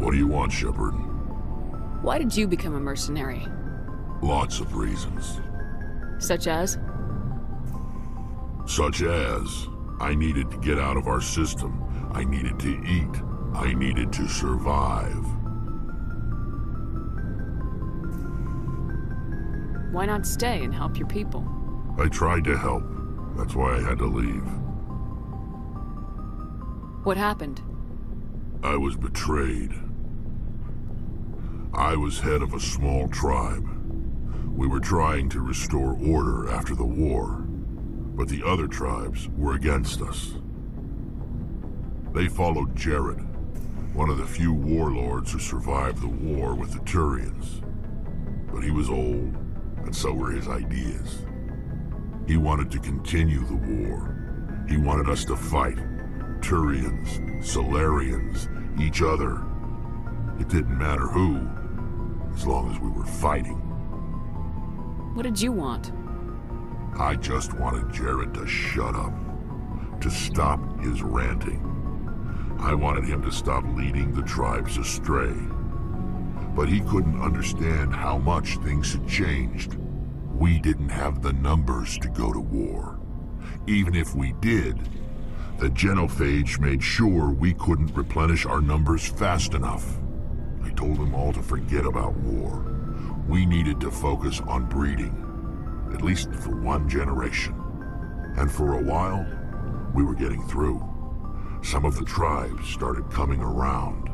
What do you want, Shepard? Why did you become a mercenary? Lots of reasons. Such as? Such as, I needed to get out of our system. I needed to eat. I needed to survive. Why not stay and help your people? I tried to help. That's why I had to leave. What happened? I was betrayed. I was head of a small tribe. We were trying to restore order after the war, but the other tribes were against us. They followed Jared, one of the few warlords who survived the war with the Turians. But he was old, and so were his ideas. He wanted to continue the war. He wanted us to fight. Turians, Solarians, each other. It didn't matter who, as long as we were fighting. What did you want? I just wanted Jared to shut up, to stop his ranting. I wanted him to stop leading the tribes astray. But he couldn't understand how much things had changed. We didn't have the numbers to go to war. Even if we did, the genophage made sure we couldn't replenish our numbers fast enough. I told them all to forget about war. We needed to focus on breeding, at least for one generation. And for a while, we were getting through. Some of the tribes started coming around.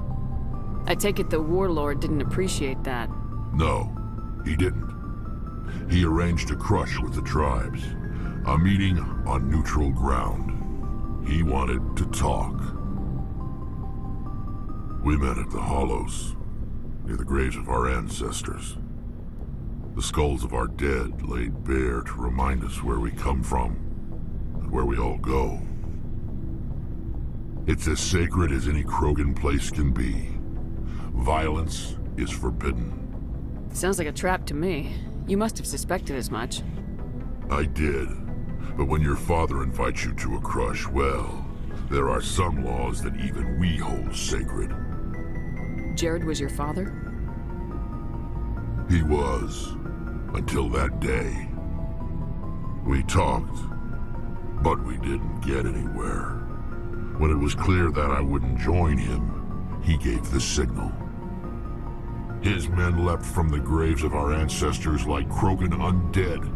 I take it the warlord didn't appreciate that. No, he didn't. He arranged a crush with the tribes, a meeting on neutral ground. He wanted to talk. We met at the Hollows, near the graves of our ancestors. The skulls of our dead laid bare to remind us where we come from and where we all go. It's as sacred as any Krogan place can be. Violence is forbidden. Sounds like a trap to me. You must have suspected as much. I did. But when your father invites you to a crush, well, there are some laws that even we hold sacred. Jared was your father? He was, until that day. We talked, but we didn't get anywhere. When it was clear that I wouldn't join him, he gave the signal. His men leapt from the graves of our ancestors like Krogan undead.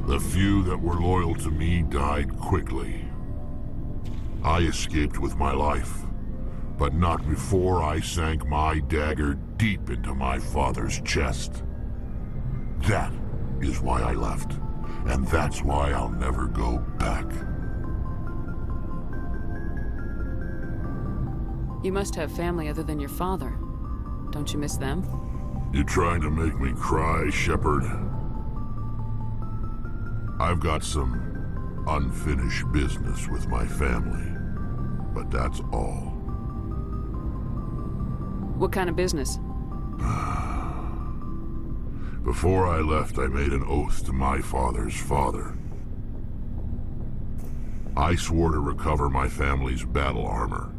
The few that were loyal to me died quickly. I escaped with my life, but not before I sank my dagger deep into my father's chest. That is why I left, and that's why I'll never go back. You must have family other than your father. Don't you miss them? You trying to make me cry, Shepard? I've got some unfinished business with my family, but that's all. What kind of business? Before I left, I made an oath to my father's father. I swore to recover my family's battle armor.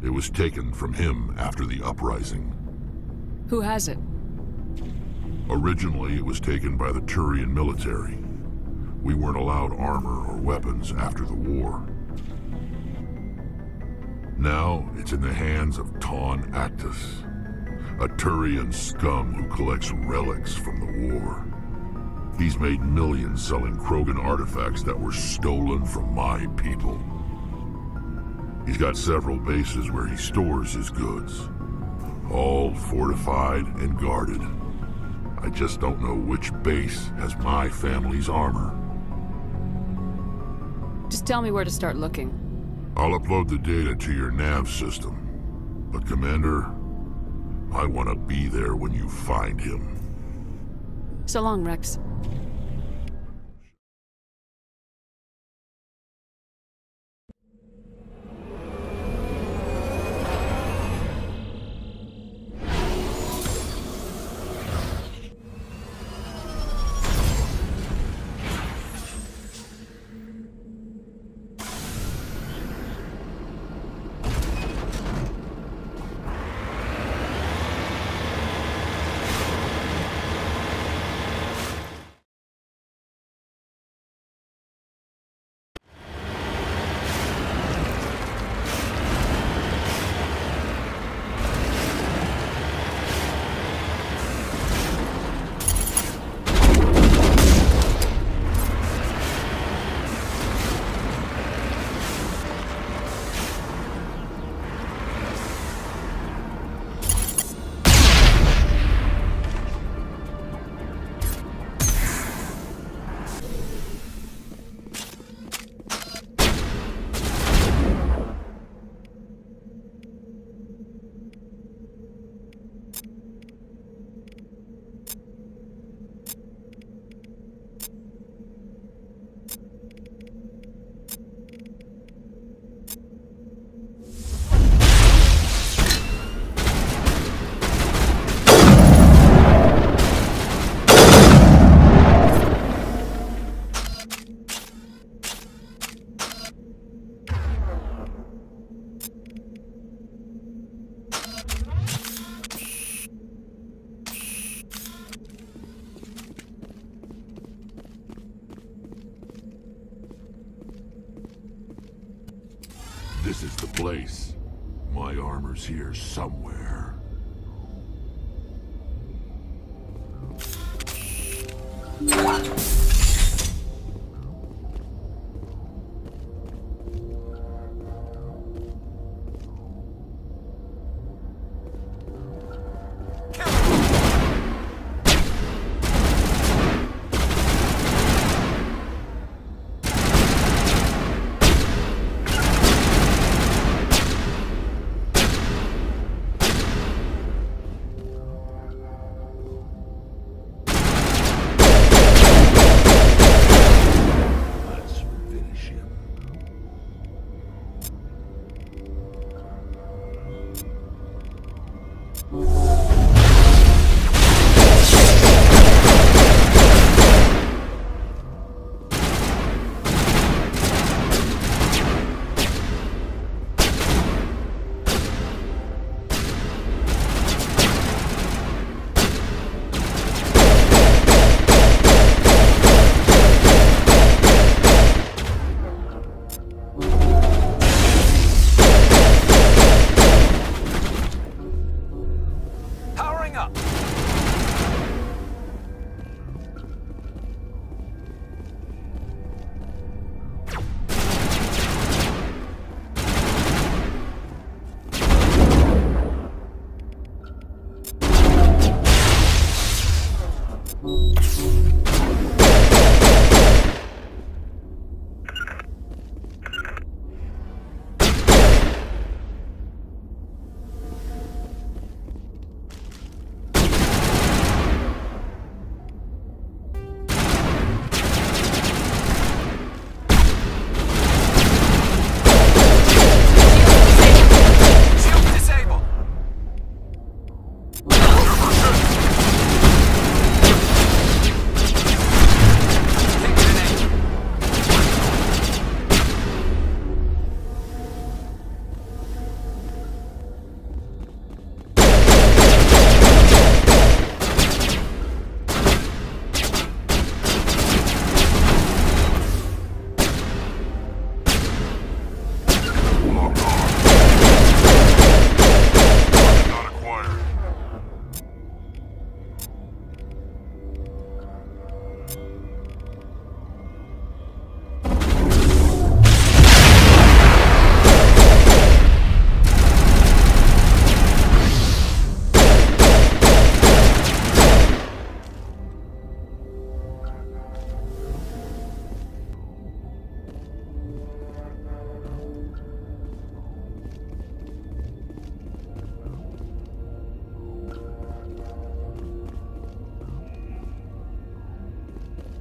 It was taken from him after the uprising. Who has it? Originally, it was taken by the Turian military. We weren't allowed armor or weapons after the war. Now, it's in the hands of Taun Actus, a Turian scum who collects relics from the war. He's made millions selling Krogan artifacts that were stolen from my people. He's got several bases where he stores his goods, all fortified and guarded. I just don't know which base has my family's armor. Just tell me where to start looking. I'll upload the data to your nav system. But Commander, I want to be there when you find him. So long, Rex. This is the place. My armor's here somewhere.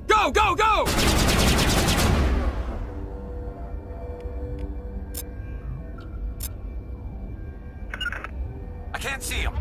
Go, go, go! I can't see him.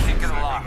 Can't get a lock.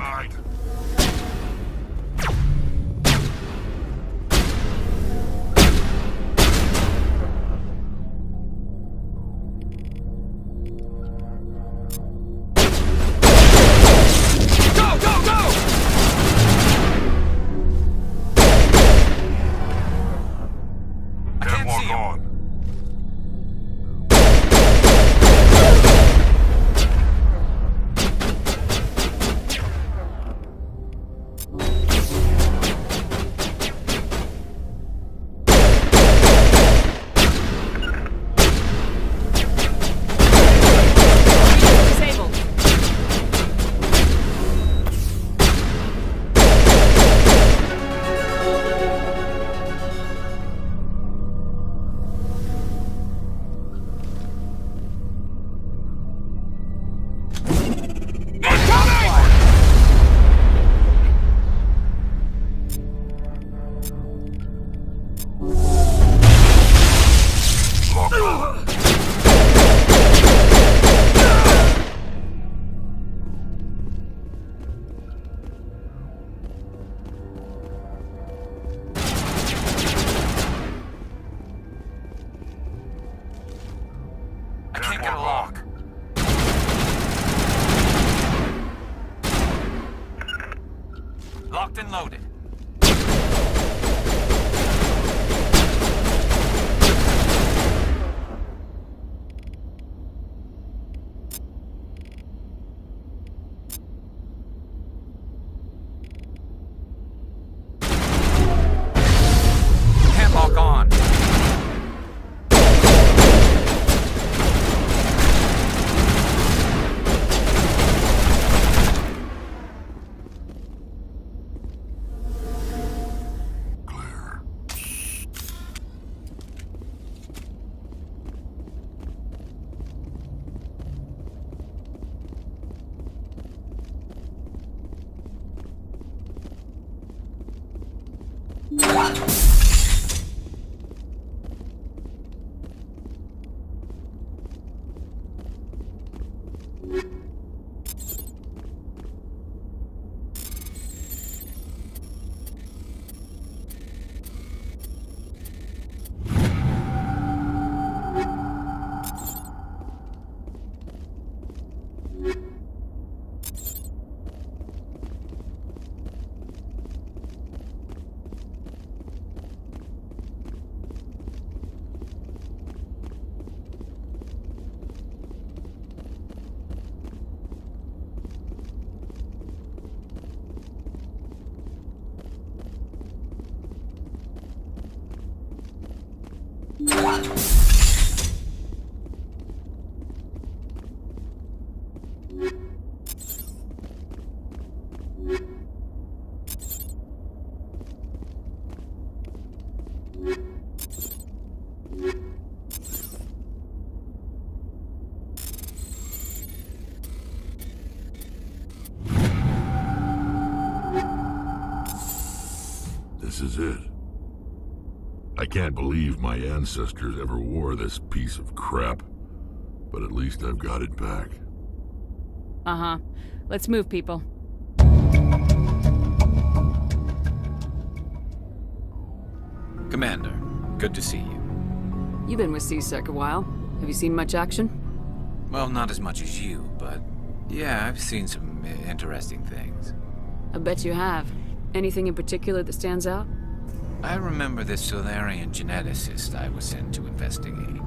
loaded. Handlock on. Claire. This is it. I can't believe my ancestors ever wore this piece of crap, but at least I've got it back. Uh-huh. Let's move, people. Commander, good to see you. You've been with C-Sec a while. Have you seen much action? Well, not as much as you, but yeah, I've seen some interesting things. I bet you have. Anything in particular that stands out? I remember this Solarian geneticist I was sent to investigate.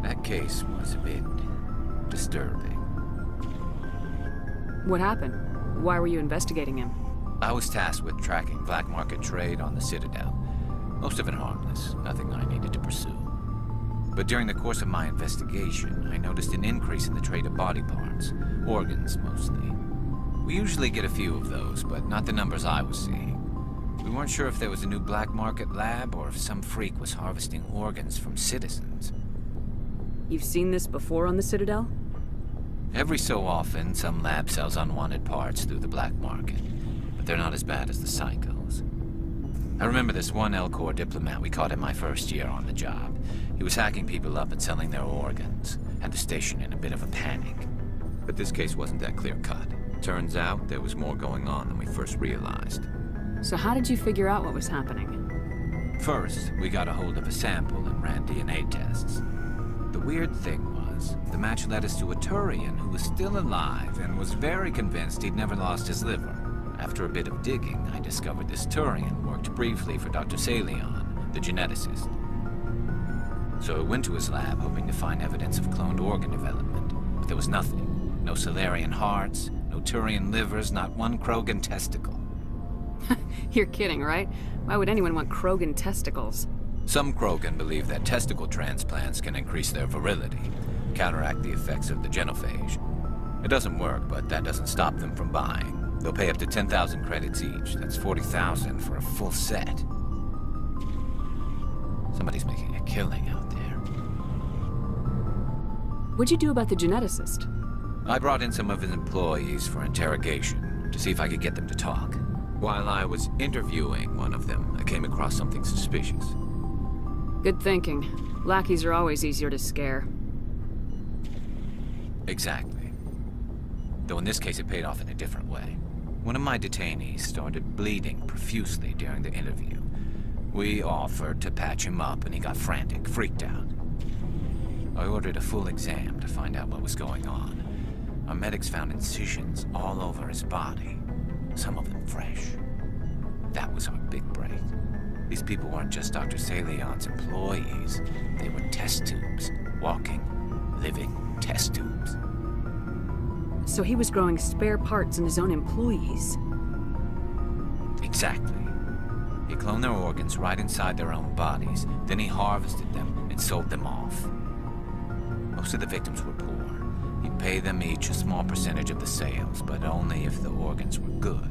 That case was a bit disturbing. What happened? Why were you investigating him? I was tasked with tracking black market trade on the Citadel. Most of it harmless, nothing I needed to pursue. But during the course of my investigation, I noticed an increase in the trade of body parts, organs mostly. We usually get a few of those, but not the numbers I was seeing. We weren't sure if there was a new black market lab or if some freak was harvesting organs from citizens. You've seen this before on the Citadel? Every so often, some lab sells unwanted parts through the black market, but they're not as bad as the psychos. I remember this one Elcor diplomat we caught in my first year on the job. He was hacking people up and selling their organs, had the station in a bit of a panic. But this case wasn't that clear-cut. Turns out there was more going on than we first realized. So how did you figure out what was happening? First, we got a hold of a sample and ran DNA tests. The weird thing was, the match led us to a Turian who was still alive and was very convinced he'd never lost his liver. After a bit of digging, I discovered this Turian worked briefly for Dr. Salion, the geneticist. So I went to his lab hoping to find evidence of cloned organ development, but there was nothing. No Solarian hearts, no Turian livers, not one Krogan testicle. You're kidding, right? Why would anyone want Krogan testicles? Some Krogan believe that testicle transplants can increase their virility, counteract the effects of the genophage. It doesn't work, but that doesn't stop them from buying. They'll pay up to 10,000 credits each. That's 40,000 for a full set. Somebody's making a killing out there. What'd you do about the geneticist? I brought in some of his employees for interrogation to see if I could get them to talk. While I was interviewing one of them, I came across something suspicious. Good thinking. Lackeys are always easier to scare. Exactly. Though in this case it paid off in a different way. One of my detainees started bleeding profusely during the interview. We offered to patch him up and he got frantic, freaked out. I ordered a full exam to find out what was going on. Our medics found incisions all over his body, some of them fresh. was our big break. These people weren't just Dr. Saleon's employees. They were test tubes. Walking, living test tubes. So he was growing spare parts in his own employees. Exactly. He cloned their organs right inside their own bodies. Then he harvested them and sold them off. Most of the victims were poor. He'd pay them each a small percentage of the sales, but only if the organs were good.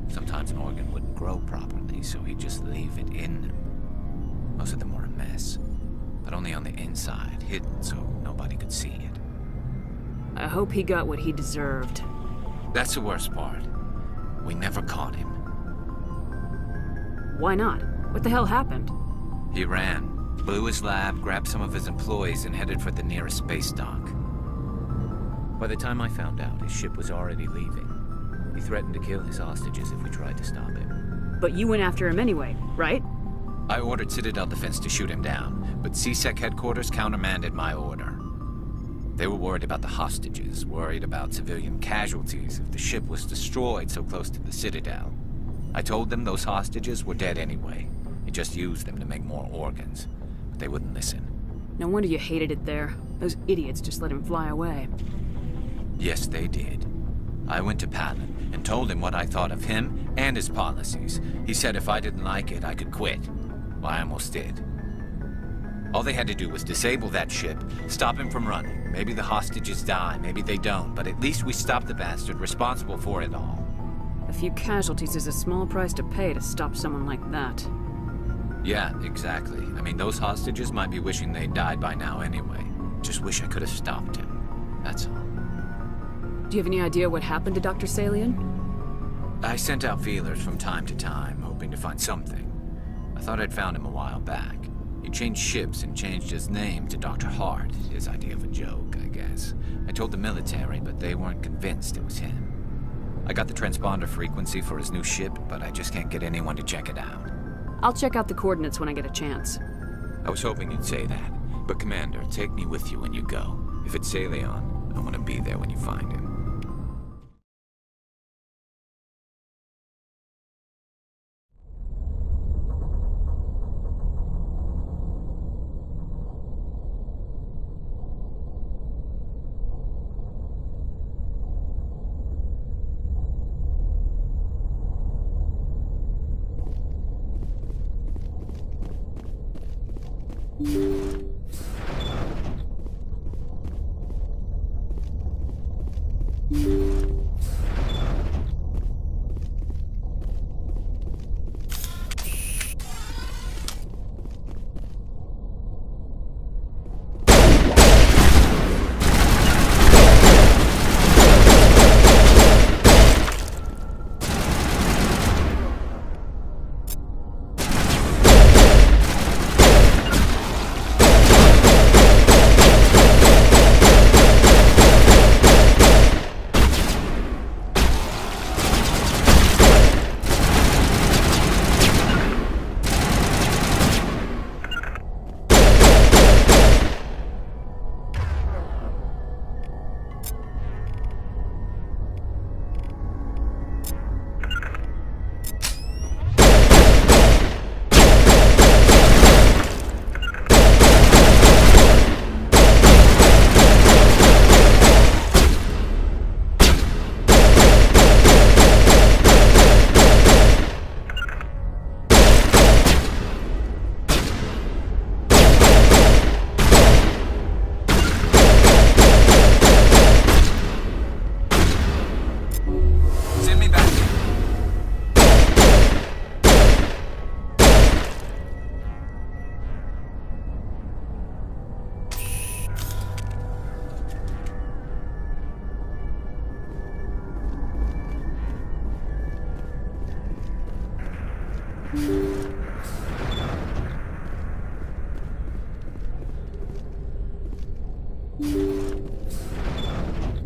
Sometimes an organ wouldn't grow properly, so he'd just leave it in them. Most of them were a mess, but only on the inside, hidden so nobody could see it. I hope he got what he deserved. That's the worst part. We never caught him. Why not? What the hell happened? He ran, blew his lab, grabbed some of his employees, and headed for the nearest space dock. By the time I found out, his ship was already leaving. He threatened to kill his hostages if we tried to stop him. But you went after him anyway, right? I ordered Citadel Defense to shoot him down, but CSEC headquarters countermanded my order. They were worried about the hostages, worried about civilian casualties if the ship was destroyed so close to the Citadel. I told them those hostages were dead anyway. He just used them to make more organs. But they wouldn't listen. No wonder you hated it there. Those idiots just let him fly away. Yes, they did. I went to Palin and told him what I thought of him and his policies. He said if I didn't like it, I could quit. Well, I almost did. All they had to do was disable that ship, stop him from running. Maybe the hostages die, maybe they don't, but at least we stopped the bastard responsible for it all. A few casualties is a small price to pay to stop someone like that. Yeah, exactly. I mean, those hostages might be wishing they'd died by now anyway. Just wish I could have stopped him. That's all. Do you have any idea what happened to Dr. Saleon? I sent out feelers from time to time, hoping to find something. I thought I'd found him a while back. He changed ships and changed his name to Dr. Hart, his idea of a joke, I guess. I told the military, but they weren't convinced it was him. I got the transponder frequency for his new ship, but I just can't get anyone to check it out. I'll check out the coordinates when I get a chance. I was hoping you'd say that. But Commander, take me with you when you go. If it's Saleon, I want to be there when you find him.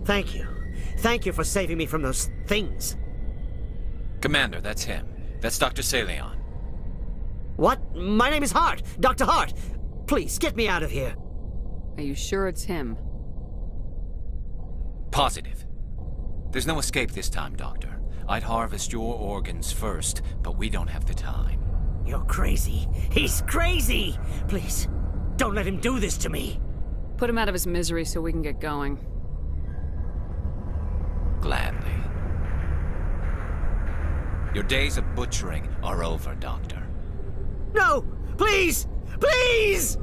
Thank you. Thank you for saving me from those things. Commander, that's him. That's Dr. Saleon. What? My name is Hart. Dr. Hart. Please, get me out of here. Are you sure it's him? Positive. There's no escape this time, Doctor. I'd harvest your organs first, but we don't have the time. You're crazy. He's crazy! Please, don't let him do this to me. Put him out of his misery so we can get going. Gladly. Your days of butchering are over, Doctor. No! Please! Please!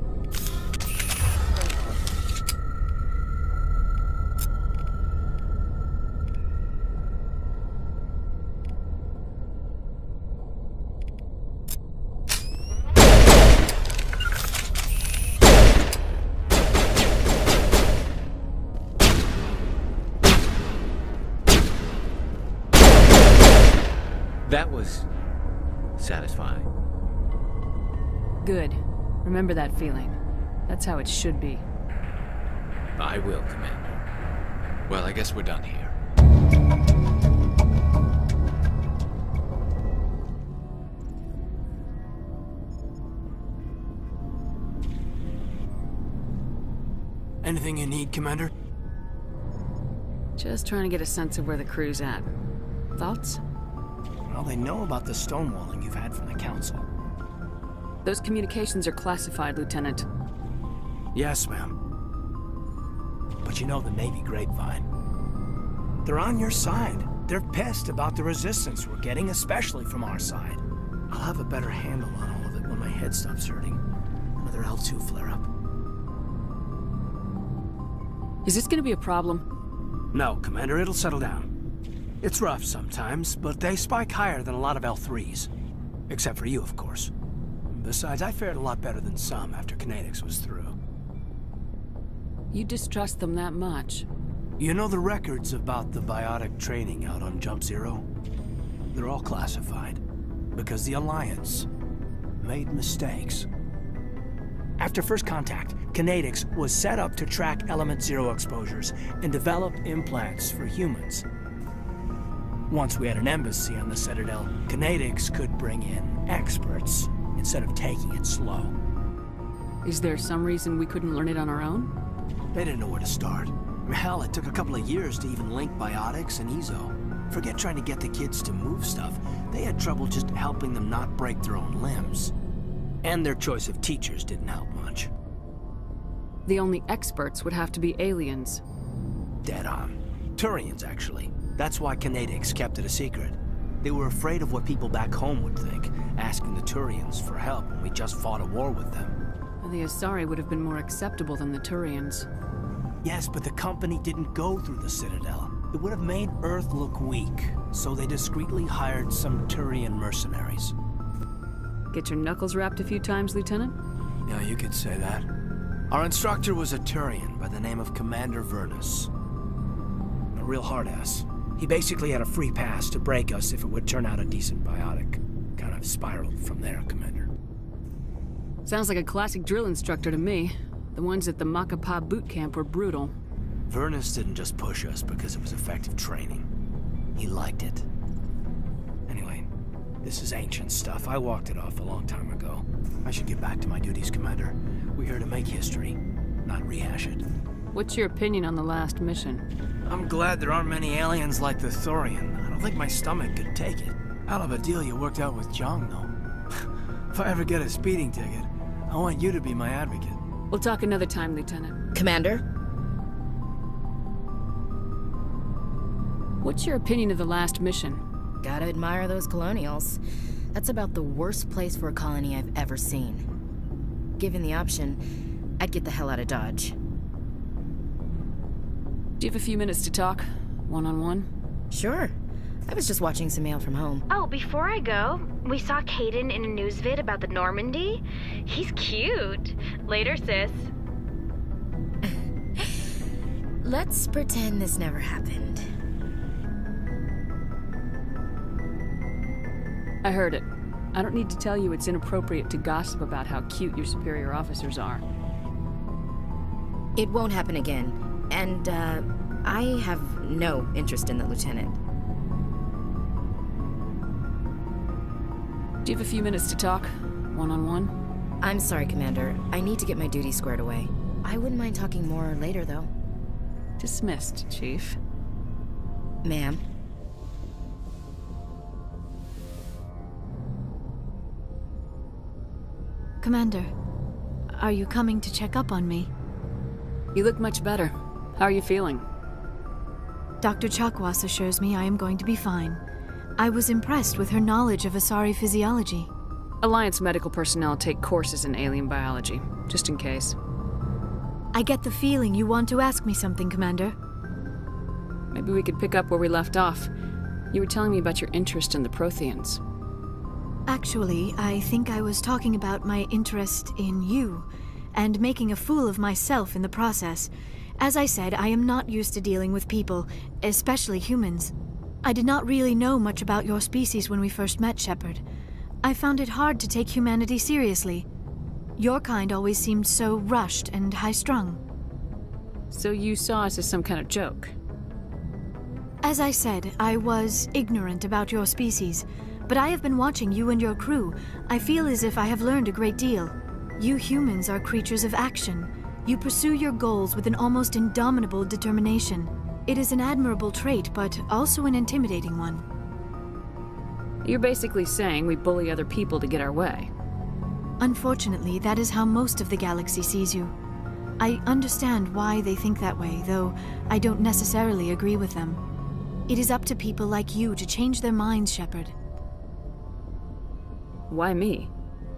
That was satisfying. Good. Remember that feeling. That's how it should be. I will, Commander. Well, I guess we're done here. Anything you need, Commander? Just trying to get a sense of where the crew's at. Thoughts? Well, they know about the stonewalling you've had from the Council. Those communications are classified, Lieutenant. Yes, ma'am. But you know the Navy grapevine. They're on your side. They're pissed about the resistance we're getting, especially from our side. I'll have a better handle on all of it when my head stops hurting. Another L2 flare-up. Is this gonna be a problem? No, Commander, it'll settle down. It's rough sometimes, but they spike higher than a lot of L3s. Except for you, of course. Besides, I fared a lot better than some after Kinetics was through. You distrust them that much? You know the records about the biotic training out on Jump Zero? They're all classified, because the Alliance made mistakes. After first contact, Kinetics was set up to track Element Zero exposures and develop implants for humans. Once we had an embassy on the Citadel, Kinetics could bring in experts instead of taking it slow. Is there some reason we couldn't learn it on our own? They didn't know where to start. Hell, it took a couple of years to even link biotics and EZO. Forget trying to get the kids to move stuff. They had trouble just helping them not break their own limbs. And their choice of teachers didn't help much. The only experts would have to be aliens. Dead on. Turians, actually. That's why Kinetics kept it a secret. They were afraid of what people back home would think, asking the Turians for help when we just fought a war with them. The Asari would have been more acceptable than the Turians. Yes, but the company didn't go through the Citadel. It would have made Earth look weak, so they discreetly hired some Turian mercenaries. Get your knuckles rapped a few times, Lieutenant? Yeah, you could say that. Our instructor was a Turian by the name of Commander Vernus. A real hard-ass. He basically had a free pass to break us if it would turn out a decent biotic. Kind of spiraled from there, Commander. Sounds like a classic drill instructor to me. The ones at the Macapa boot camp were brutal. Vernus didn't just push us because it was effective training. He liked it. Anyway, this is ancient stuff. I walked it off a long time ago. I should get back to my duties, Commander. We're here to make history, not rehash it. What's your opinion on the last mission? I'm glad there aren't many aliens like the Thorian. I don't think my stomach could take it. Hell of a deal you worked out with Jung, though. If I ever get a speeding ticket, I want you to be my advocate. We'll talk another time, Lieutenant. Commander? What's your opinion of the last mission? Gotta admire those colonials. That's about the worst place for a colony I've ever seen. Given the option, I'd get the hell out of Dodge. Do you have a few minutes to talk? One-on-one? Sure. I was just watching some mail from home. Oh, before I go, we saw Caden in a news vid about the Normandy. He's cute. Later, sis. Let's pretend this never happened. I heard it. I don't need to tell you it's inappropriate to gossip about how cute your superior officers are. It won't happen again. And, I have no interest in the lieutenant. Do you have a few minutes to talk? One-on-one? I'm sorry, Commander. I need to get my duties squared away. I wouldn't mind talking more later, though. Dismissed, Chief. Ma'am? Commander, are you coming to check up on me? You look much better. How are you feeling? Dr. Chakwas assures me I am going to be fine. I was impressed with her knowledge of Asari physiology. Alliance medical personnel take courses in alien biology, just in case. I get the feeling you want to ask me something, Commander. Maybe we could pick up where we left off. You were telling me about your interest in the Protheans. Actually, I think I was talking about my interest in you, and making a fool of myself in the process. As I said, I am not used to dealing with people, especially humans. I did not really know much about your species when we first met, Shepard. I found it hard to take humanity seriously. Your kind always seemed so rushed and high-strung. So you saw us as some kind of joke? As I said, I was ignorant about your species, but I have been watching you and your crew. I feel as if I have learned a great deal. You humans are creatures of action. You pursue your goals with an almost indomitable determination. It is an admirable trait, but also an intimidating one. You're basically saying we bully other people to get our way. Unfortunately, that is how most of the galaxy sees you. I understand why they think that way, though I don't necessarily agree with them. It is up to people like you to change their minds, Shepard. Why me?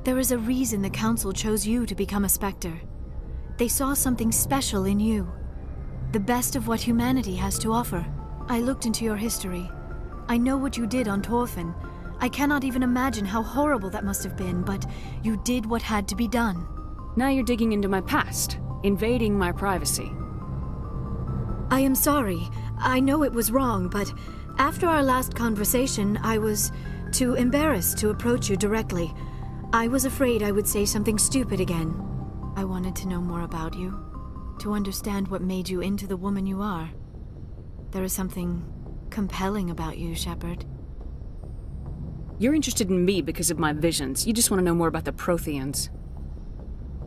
There is a reason the Council chose you to become a Spectre. They saw something special in you. The best of what humanity has to offer. I looked into your history. I know what you did on Torfin. I cannot even imagine how horrible that must have been, but you did what had to be done. Now you're digging into my past, invading my privacy. I am sorry. I know it was wrong, but after our last conversation, I was too embarrassed to approach you directly. I was afraid I would say something stupid again. I wanted to know more about you, to understand what made you into the woman you are. There is something compelling about you, Shepard. You're interested in me because of my visions. You just want to know more about the Protheans.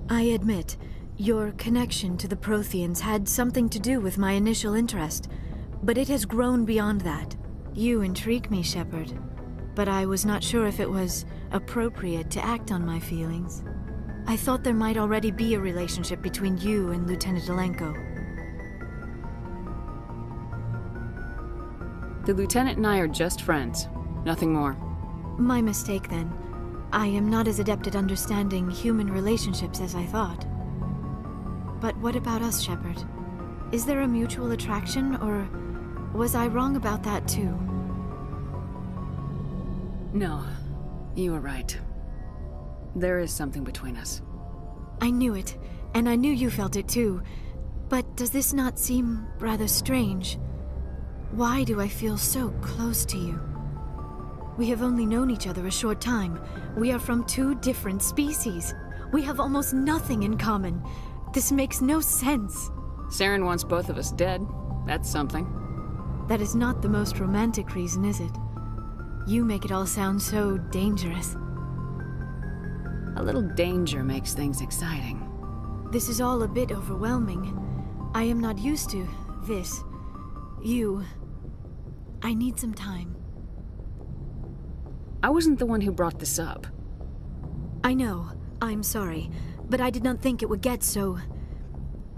I admit, your connection to the Protheans had something to do with my initial interest, but it has grown beyond that. You intrigue me, Shepard, but I was not sure if it was appropriate to act on my feelings. I thought there might already be a relationship between you and Lieutenant Alenko. The Lieutenant and I are just friends. Nothing more. My mistake, then. I am not as adept at understanding human relationships as I thought. But what about us, Shepard? Is there a mutual attraction, or was I wrong about that too? No, you were right. There is something between us. I knew it, and I knew you felt it too. But does this not seem rather strange? Why do I feel so close to you? We have only known each other a short time. We are from two different species. We have almost nothing in common. This makes no sense. Saren wants both of us dead. That's something. That is not the most romantic reason, is it? You make it all sound so dangerous. A little danger makes things exciting. This is all a bit overwhelming. I am not used to this. You. I need some time. I wasn't the one who brought this up. I know. I'm sorry. But I did not think it would get so...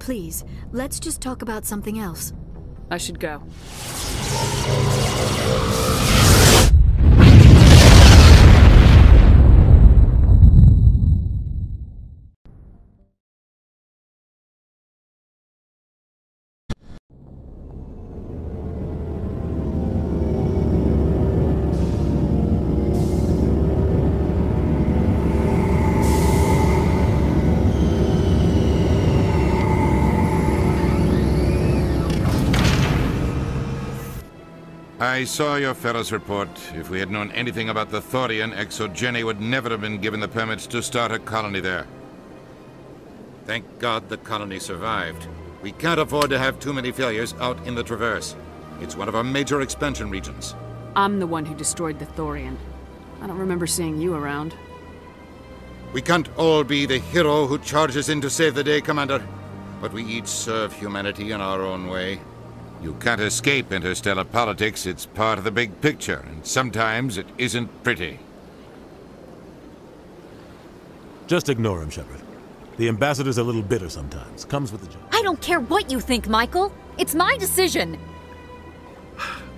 Please, let's just talk about something else. I should go. I saw your Ferris report. If we had known anything about the Thorian, Exogeny would never have been given the permits to start a colony there. Thank God the colony survived. We can't afford to have too many failures out in the Traverse. It's one of our major expansion regions. I'm the one who destroyed the Thorian. I don't remember seeing you around. We can't all be the hero who charges in to save the day, Commander. But we each serve humanity in our own way. You can't escape interstellar politics. It's part of the big picture, and sometimes it isn't pretty. Just ignore him, Shepard. The ambassador's a little bitter sometimes. Comes with the job. I don't care what you think, Michael. It's my decision.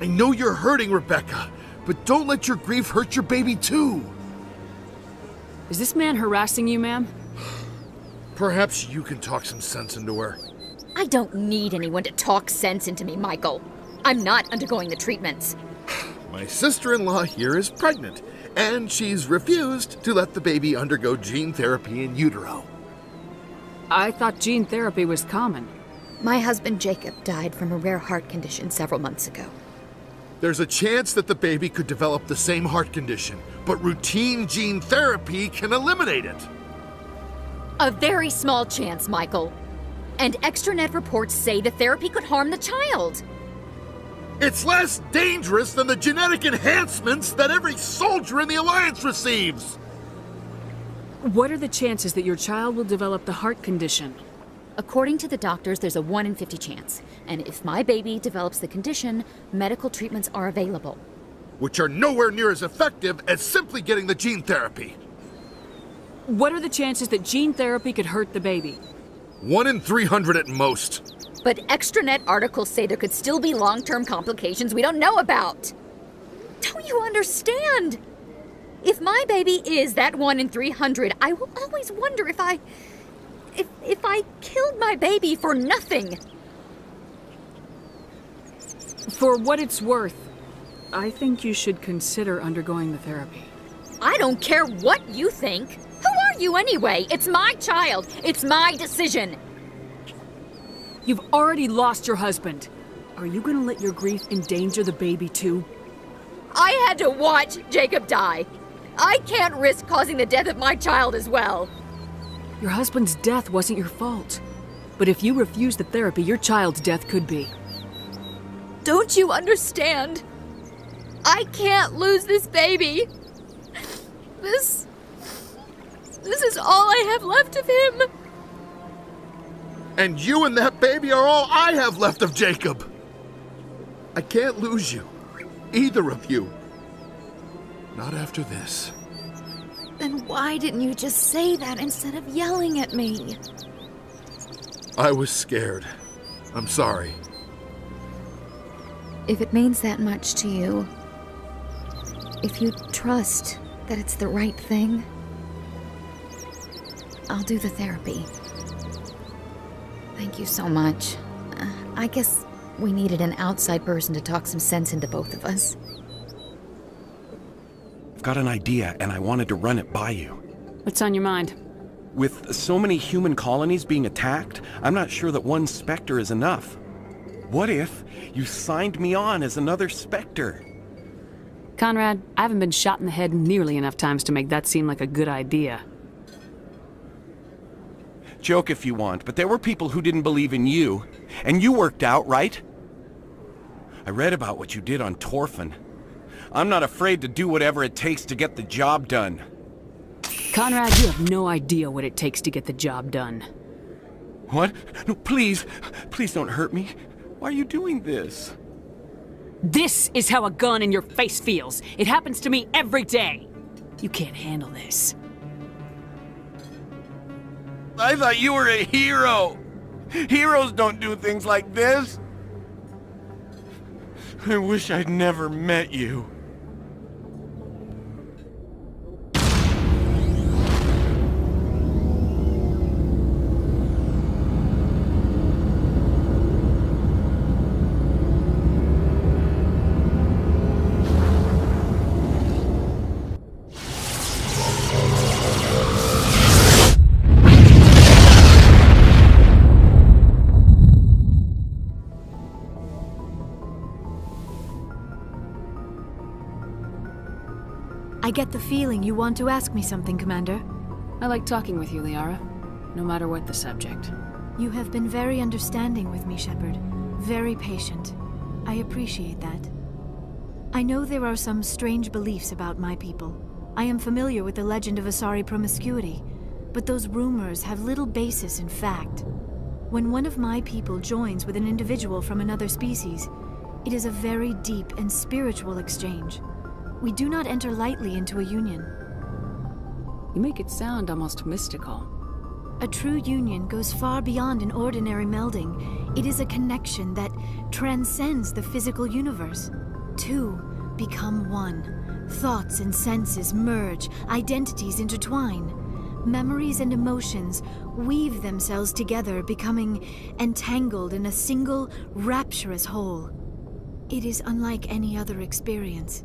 I know you're hurting, Rebecca, but don't let your grief hurt your baby too. Is this man harassing you, ma'am? Perhaps you can talk some sense into her. I don't need anyone to talk sense into me, Michael. I'm not undergoing the treatments. My sister-in-law here is pregnant, and she's refused to let the baby undergo gene therapy in utero. I thought gene therapy was common. My husband Jacob died from a rare heart condition several months ago. There's a chance that the baby could develop the same heart condition, but routine gene therapy can eliminate it. A very small chance, Michael. And extranet reports say the therapy could harm the child. It's less dangerous than the genetic enhancements that every soldier in the Alliance receives. What are the chances that your child will develop the heart condition? According to the doctors, there's a 1 in 50 chance. And if my baby develops the condition, medical treatments are available. Which are nowhere near as effective as simply getting the gene therapy. What are the chances that gene therapy could hurt the baby? 1 in 300 at most. But extranet articles say there could still be long-term complications we don't know about. Don't you understand? If my baby is that 1 in 300, I will always wonder if I killed my baby for nothing. For what it's worth, I think you should consider undergoing the therapy. I don't care what you think. Who are you anyway? It's my child. It's my decision. You've already lost your husband. Are you gonna let your grief endanger the baby too? I had to watch Jacob die. I can't risk causing the death of my child as well. Your husband's death wasn't your fault. But if you refuse the therapy, your child's death could be. Don't you understand? I can't lose this baby. This is all I have left of him. And you and that baby are all I have left of Jacob. I can't lose you. Either of you. Not after this. Then why didn't you just say that instead of yelling at me? I was scared. I'm sorry. If it means that much to you, if you trust that it's the right thing, I'll do the therapy. Thank you so much. I guess we needed an outside person to talk some sense into both of us. I've got an idea, and I wanted to run it by you. What's on your mind? With so many human colonies being attacked, I'm not sure that one Spectre is enough. What if you signed me on as another Spectre? Conrad, I haven't been shot in the head nearly enough times to make that seem like a good idea. Joke if you want, but there were people who didn't believe in you, and you worked out, right? I read about what you did on Torfan. I'm not afraid to do whatever it takes to get the job done. Conrad, you have no idea what it takes to get the job done. What? No, please. Please don't hurt me. Why are you doing this? This is how a gun in your face feels. It happens to me every day. You can't handle this. I thought you were a hero. Heroes don't do things like this. I wish I'd never met you. I get the feeling you want to ask me something, Commander. I like talking with you, Liara, no matter what the subject. You have been very understanding with me, Shepard. Very patient. I appreciate that. I know there are some strange beliefs about my people. I am familiar with the legend of Asari promiscuity, but those rumors have little basis in fact. When one of my people joins with an individual from another species, it is a very deep and spiritual exchange. We do not enter lightly into a union. You make it sound almost mystical. A true union goes far beyond an ordinary melding. It is a connection that transcends the physical universe. Two become one. Thoughts and senses merge, identities intertwine. Memories and emotions weave themselves together, becoming entangled in a single, rapturous whole. It is unlike any other experience.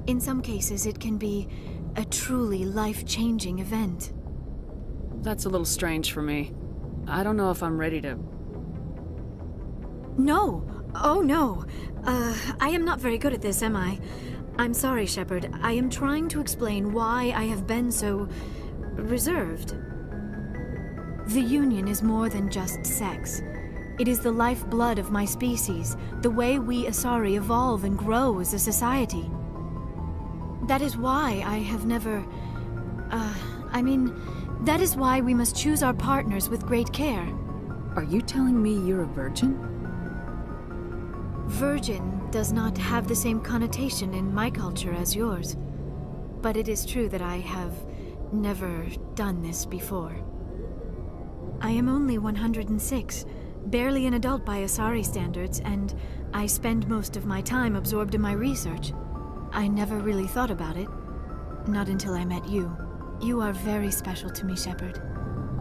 In some cases, it can be a truly life-changing event. That's a little strange for me. I don't know if I'm ready to... No! Oh no! I am not very good at this, am I? I'm sorry, Shepard. I am trying to explain why I have been so... reserved. The Union is more than just sex. It is the lifeblood of my species, the way we Asari evolve and grow as a society. That is why I have never... that is why we must choose our partners with great care. Are you telling me you're a virgin? Virgin does not have the same connotation in my culture as yours. But it is true that I have never done this before. I am only 106, barely an adult by Asari standards, and I spend most of my time absorbed in my research. I never really thought about it. Not until I met you. You are very special to me, Shepard.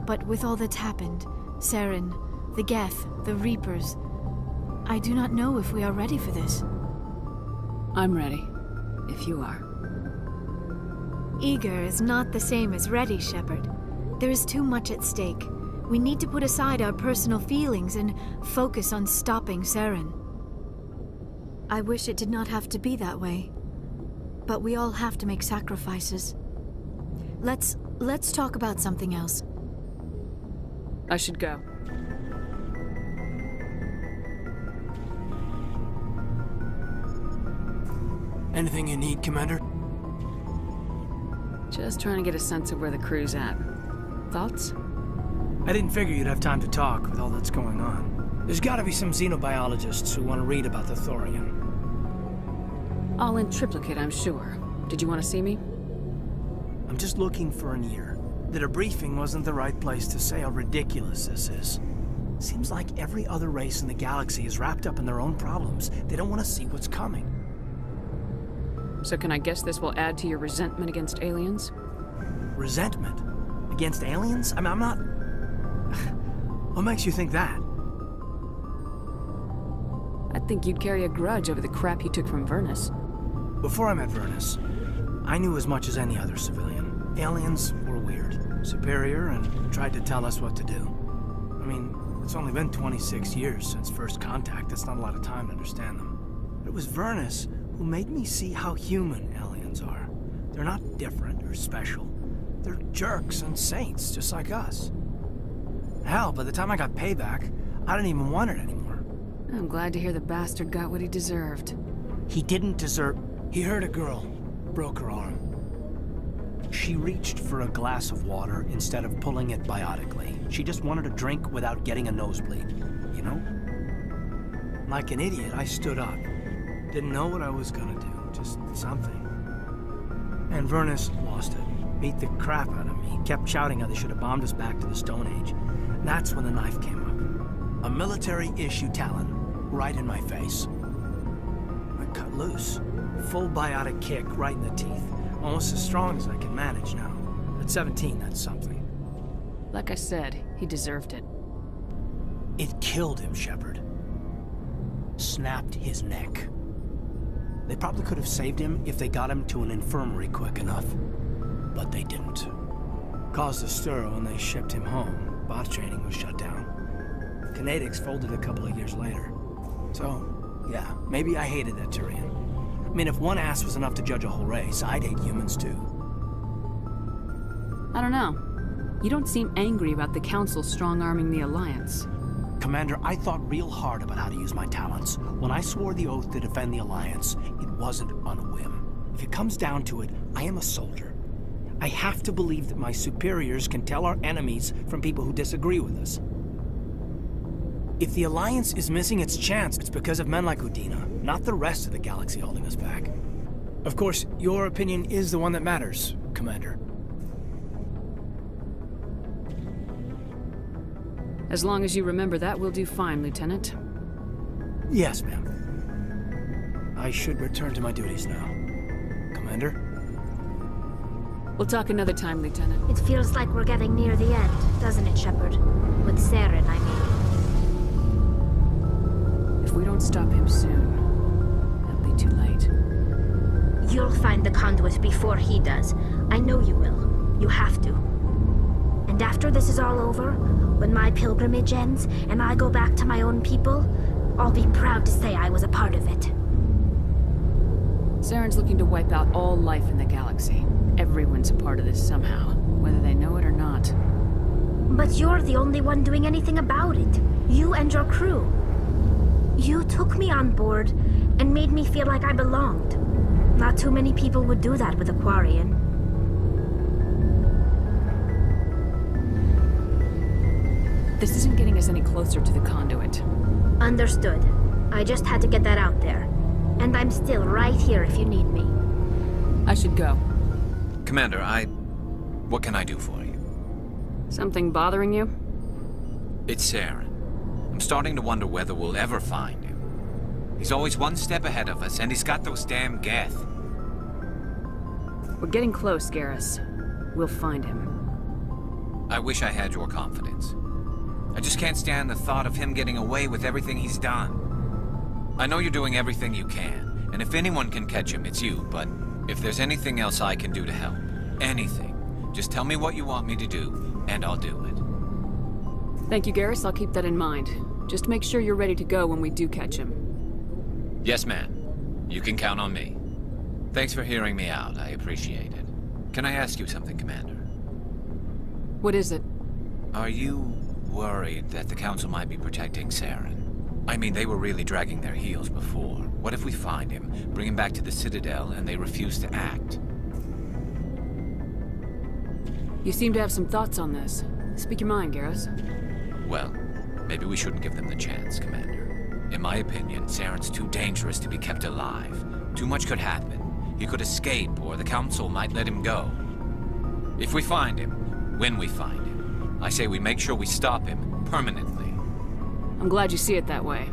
But with all that's happened, Saren, the Geth, the Reapers, I do not know if we are ready for this. I'm ready, if you are. Eager is not the same as ready, Shepard. There is too much at stake. We need to put aside our personal feelings and focus on stopping Saren. I wish it did not have to be that way. But we all have to make sacrifices. Let's talk about something else. I should go. Anything you need, Commander? Just trying to get a sense of where the crew's at. Thoughts? I didn't figure you'd have time to talk with all that's going on. There's gotta be some xenobiologists who want to read about the Thorian. All in triplicate, I'm sure. Did you want to see me? I'm just looking for an ear. The debriefing wasn't the right place to say how ridiculous this is. Seems like every other race in the galaxy is wrapped up in their own problems. They don't want to see what's coming. So can I guess this will add to your resentment against aliens? Resentment? Against aliens? I'm not... What makes you think that? I think you'd carry a grudge over the crap you took from Vernus. Before I met Vernus, I knew as much as any other civilian. Aliens were weird, superior, and tried to tell us what to do. I mean, it's only been 26 years since first contact. That's not a lot of time to understand them. But it was Vernus who made me see how human aliens are. They're not different or special. They're jerks and saints, just like us. Hell, by the time I got payback, I didn't even want it anymore. I'm glad to hear the bastard got what he deserved. He didn't deserve... He hurt a girl, broke her arm. She reached for a glass of water instead of pulling it biotically. She just wanted a drink without getting a nosebleed, you know? Like an idiot, I stood up. Didn't know what I was gonna do, just something. And Vernus lost it. Beat the crap out of me. Kept shouting how they should have bombed us back to the Stone Age. And that's when the knife came up. A military-issue Talon, right in my face. I cut loose. Full biotic kick right in the teeth. Almost as strong as I can manage now. At 17, that's something. Like I said, he deserved it. It killed him, Shepard. Snapped his neck. They probably could have saved him if they got him to an infirmary quick enough. But they didn't. Caused a stir when they shipped him home. Bot training was shut down. Kinetics folded a couple of years later. So, yeah, maybe I hated that Turian. I mean, if one ass was enough to judge a whole race, I'd hate humans too. I don't know. You don't seem angry about the Council strong-arming the Alliance. Commander, I thought real hard about how to use my talents. When I swore the oath to defend the Alliance, it wasn't on a whim. If it comes down to it, I am a soldier. I have to believe that my superiors can tell our enemies from people who disagree with us. If the Alliance is missing its chance, it's because of men like Udina, not the rest of the galaxy holding us back. Of course, your opinion is the one that matters, Commander. As long as you remember that, we'll do fine, Lieutenant. Yes, ma'am. I should return to my duties now. Commander? We'll talk another time, Lieutenant. It feels like we're getting near the end, doesn't it, Shepard? With Saren, I mean. If we don't stop him soon, it'll be too late. You'll find the conduit before he does. I know you will. You have to. And after this is all over, when my pilgrimage ends and I go back to my own people, I'll be proud to say I was a part of it. Saren's looking to wipe out all life in the galaxy. Everyone's a part of this somehow, whether they know it or not. But you're the only one doing anything about it. You and your crew. You took me on board and made me feel like I belonged. Not too many people would do that with a Quarian. This isn't getting us any closer to the conduit. Understood. I just had to get that out there. And I'm still right here if you need me. I should go. Commander, what can I do for you? Something bothering you? It's Saren. I'm starting to wonder whether we'll ever find him. He's always one step ahead of us, and he's got those damn Geth. We're getting close, Garrus. We'll find him. I wish I had your confidence. I just can't stand the thought of him getting away with everything he's done. I know you're doing everything you can, and if anyone can catch him, it's you, but if there's anything else I can do to help, anything, just tell me what you want me to do, and I'll do it. Thank you, Garrus. I'll keep that in mind. Just make sure you're ready to go when we do catch him. Yes, ma'am. You can count on me. Thanks for hearing me out. I appreciate it. Can I ask you something, Commander? What is it? Are you worried that the Council might be protecting Saren? I mean, they were really dragging their heels before. What if we find him, bring him back to the Citadel, and they refuse to act? You seem to have some thoughts on this. Speak your mind, Garrus. Well, maybe we shouldn't give them the chance, Commander. In my opinion, Saren's too dangerous to be kept alive. Too much could happen. He could escape, or the Council might let him go. If we find him, when we find him, I say we make sure we stop him permanently. I'm glad you see it that way.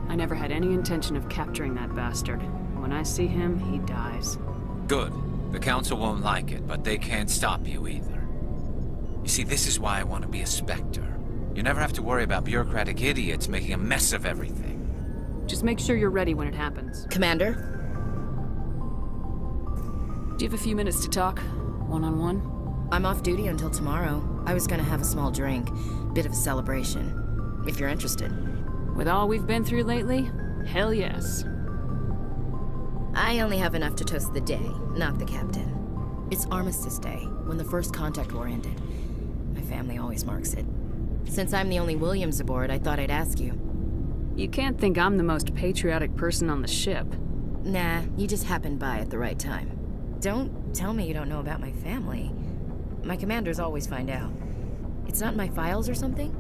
I never had any intention of capturing that bastard. When I see him, he dies. Good. The Council won't like it, but they can't stop you either. You see, this is why I want to be a Spectre. You never have to worry about bureaucratic idiots making a mess of everything. Just make sure you're ready when it happens. Commander? Do you have a few minutes to talk? One-on-one? I'm off duty until tomorrow. I was gonna have a small drink. Bit of a celebration. If you're interested. With all we've been through lately? Hell yes. I only have enough to toast the day, not the captain. It's Armistice Day, when the First Contact War ended. My family always marks it. Since I'm the only Williams aboard, I thought I'd ask you. You can't think I'm the most patriotic person on the ship. Nah, you just happened by at the right time. Don't tell me you don't know about my family. My commanders always find out. It's not in my files or something?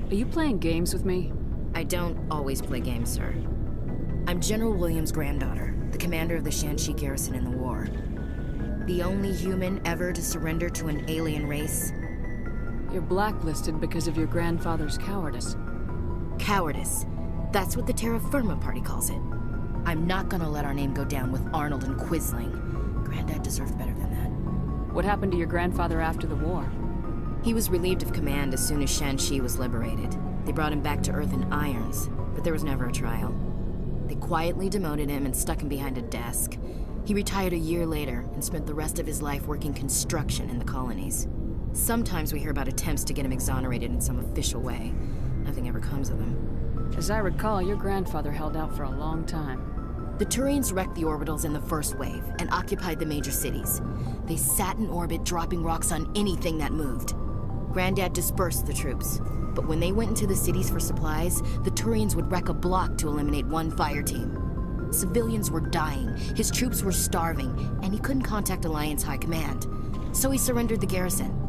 Are you playing games with me? I don't always play games, sir. I'm General Williams' granddaughter, the commander of the Shanxi garrison in the war. The only human ever to surrender to an alien race. You're blacklisted because of your grandfather's cowardice. Cowardice. That's what the Terra Firma Party calls it. I'm not gonna let our name go down with Arnold and Quisling. Granddad deserved better than that. What happened to your grandfather after the war? He was relieved of command as soon as Shanxi was liberated. They brought him back to Earth in irons, but there was never a trial. They quietly demoted him and stuck him behind a desk. He retired a year later and spent the rest of his life working construction in the colonies. Sometimes we hear about attempts to get him exonerated in some official way. Nothing ever comes of them. As I recall, your grandfather held out for a long time. The Turians wrecked the orbitals in the first wave and occupied the major cities. They sat in orbit, dropping rocks on anything that moved. Granddad dispersed the troops, but when they went into the cities for supplies, the Turians would wreck a block to eliminate one fire team. Civilians were dying, his troops were starving, and he couldn't contact Alliance High Command. So he surrendered the garrison.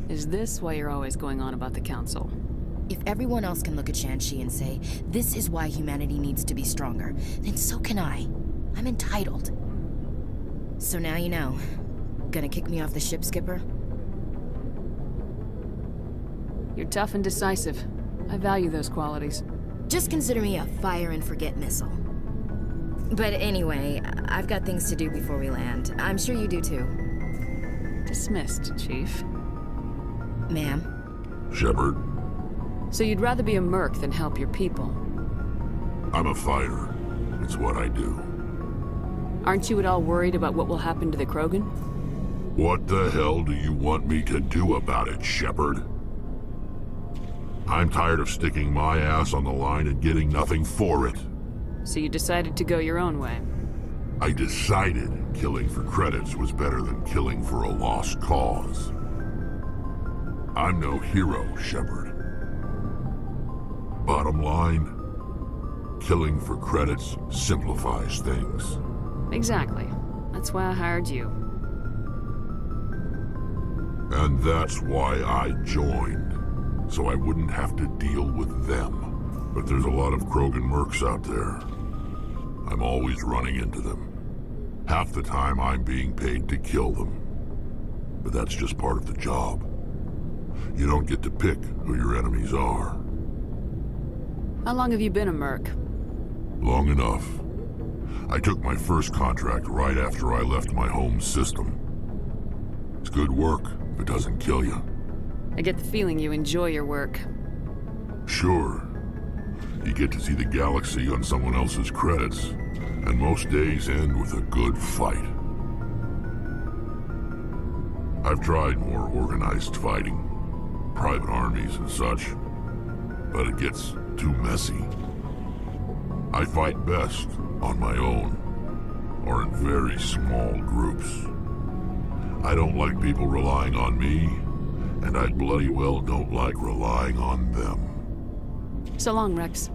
Is this why you're always going on about the Council? If everyone else can look at Shanxi and say, this is why humanity needs to be stronger, then so can I. I'm entitled. So now you know. Gonna kick me off the ship, Skipper? You're tough and decisive. I value those qualities. Just consider me a fire-and-forget missile. But anyway, I've got things to do before we land. I'm sure you do too. Dismissed, Chief. Ma'am? Shepard? So you'd rather be a merc than help your people? I'm a fighter. It's what I do. Aren't you at all worried about what will happen to the Krogan? What the hell do you want me to do about it, Shepard? I'm tired of sticking my ass on the line and getting nothing for it. So you decided to go your own way? I decided killing for credits was better than killing for a lost cause. I'm no hero, Shepard. Bottom line, killing for credits simplifies things. Exactly. That's why I hired you. And that's why I joined, so I wouldn't have to deal with them. But there's a lot of Krogan mercs out there. I'm always running into them. Half the time I'm being paid to kill them. But that's just part of the job. You don't get to pick who your enemies are. How long have you been a merc? Long enough. I took my first contract right after I left my home system. It's good work if it doesn't kill you. I get the feeling you enjoy your work. Sure. You get to see the galaxy on someone else's credits, and most days end with a good fight. I've tried more organized fighting, private armies and such, but it gets too messy. I fight best on my own, or in very small groups. I don't like people relying on me, and I bloody well don't like relying on them. So long, Rex.